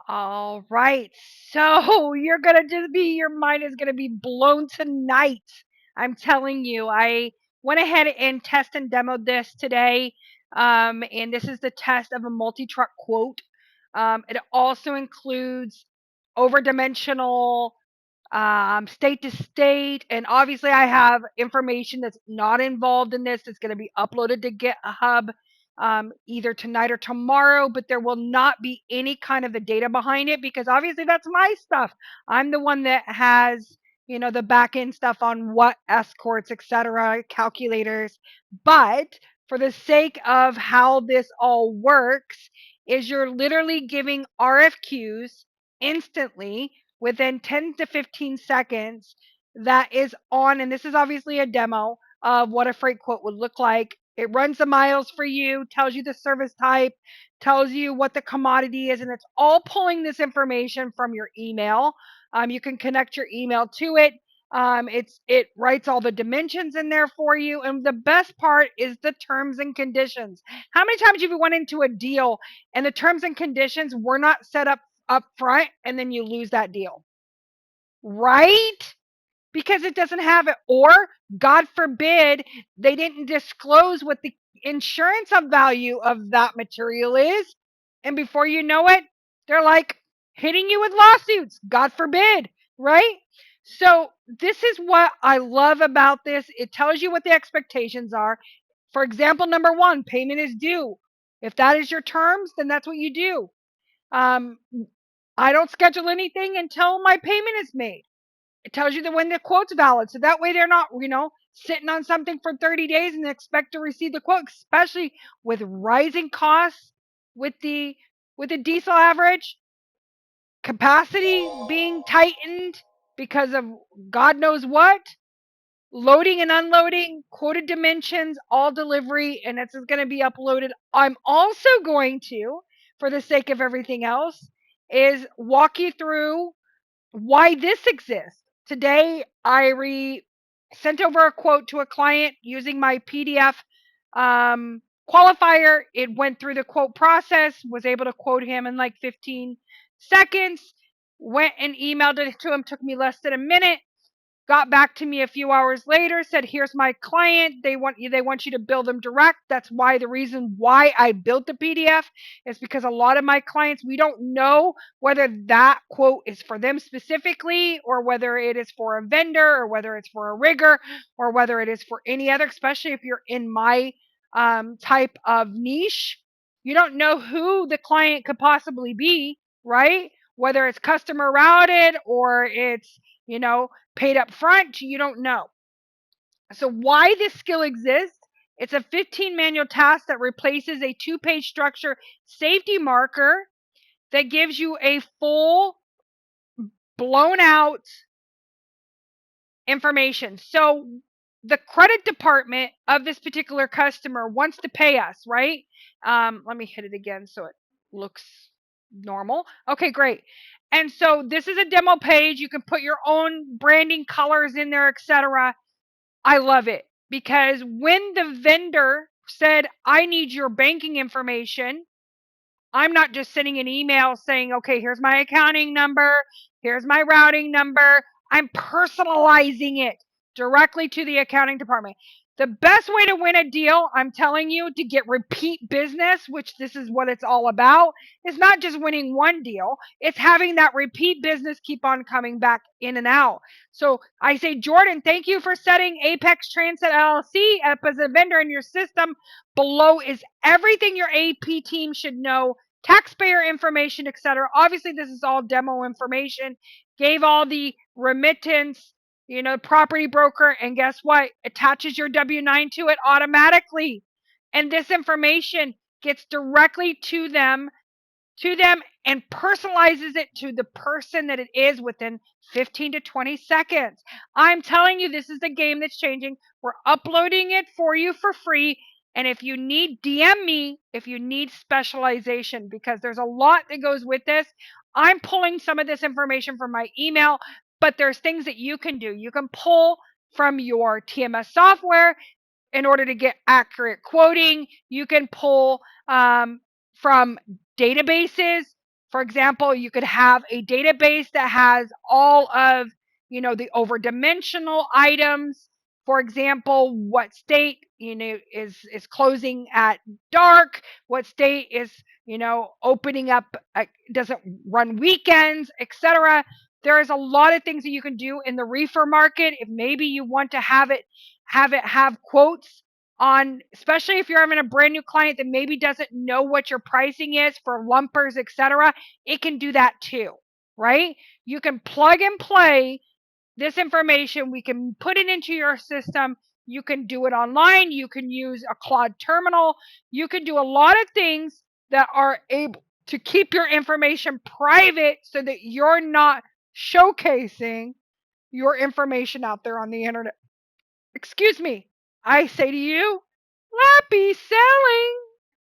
All right. So you're going to just be, your mind is going to be blown tonight. I'm telling you, I went ahead and test and demoed this today. And this is the test of a multi truck quote. It also includes overdimensional state to state. And obviously, I have information that's not involved in this that's going to be uploaded to GitHub either tonight or tomorrow, but there will not be any kind of the data behind it because obviously that's my stuff. I'm the one that has, the back end stuff on what escorts, etc., calculators. But for the sake of how this all works, is you're literally giving RFQs instantly within 10 to 15 seconds that is on, and this is obviously a demo of what a freight quote would look like. It runs the miles for you, tells you the service type, tells you what the commodity is, and it's all pulling this information from your email. You can connect your email to it. It writes all the dimensions in there for you, and the best part is the terms and conditions. How many times have you went into a deal and the terms and conditions were not set up front, and then you lose that deal, right? Because it doesn't have it, or God forbid they didn't disclose what the insurance of value of that material is, and before you know it, they're like hitting you with lawsuits, God forbid, right? So this is what I love about this. It tells you what the expectations are. For example, number one, payment is due. If that is your terms, then that's what you do. um, I don't schedule anything until my payment is made. It tells you that when the quote's valid. So that way they're not, sitting on something for 30 days and expect to receive the quote, especially with rising costs, with the diesel average, capacity being tightened because of God knows what, loading and unloading, quoted dimensions, all delivery, and it's going to be uploaded. I'm also going to, for the sake of everything else, is walk you through why this exists. Today, sent over a quote to a client using my PDF qualifier. It went through the quote process, was able to quote him in like 15 seconds, went and emailed it to him, took me less than a minute. Got back to me a few hours later, said, here's my client. They want you to bill them direct. That's why the reason why I built the PDF is because a lot of my clients, we don't know whether that quote is for them specifically, or whether it is for a vendor, or whether it's for a rigger, or whether it is for any other, especially if you're in my type of niche. You don't know who the client could possibly be, right? Whether it's customer routed or it's, paid up front, you don't know. So why this skill exists? It's a 15 manual task that replaces a 2-page structure safety marker that gives you a full blown out information. So the credit department of this particular customer wants to pay us, right? Let me hit it again so it looks normal. Okay, great. And so this is a demo page. You can put your own branding colors in there, etc. I love it because when the vendor said, I need your banking information, I'm not just sending an email saying, okay, here's my accounting number, here's my routing number. I'm personalizing it directly to the accounting department. The best way to win a deal, I'm telling you, to get repeat business, which this is what it's all about, is not just winning one deal. It's having that repeat business keep on coming back in and out. So I say, Jordan, thank you for setting Apex Transit LLC up as a vendor in your system. Below is everything your AP team should know, taxpayer information, etc. Obviously, this is all demo information. Gave all the remittance, property broker, and guess what? Attaches your W-9 to it automatically. And this information gets directly to them and personalizes it to the person that it is within 15 to 20 seconds. I'm telling you, this is the game that's changing. We're uploading it for you for free. And if you need, DM me if you need specialization, because there's a lot that goes with this. I'm pulling some of this information from my email, but there's things that you can do. You can pull from your TMS software in order to get accurate quoting. You can pull from databases. For example, you could have a database that has all of, the overdimensional items. For example, what state, is closing at dark, what state is, opening up, doesn't run weekends, etc. There's a lot of things that you can do in the reefer market. If maybe you want to have quotes on, especially if you're having a brand new client that maybe doesn't know what your pricing is for lumpers, etc., it can do that too, right? You can plug and play this information. We can put it into your system. You can do it online. You can use a cloud terminal. You can do a lot of things that are able to keep your information private so that you're not showcasing your information out there on the internet. Excuse me. I say to you, happy selling.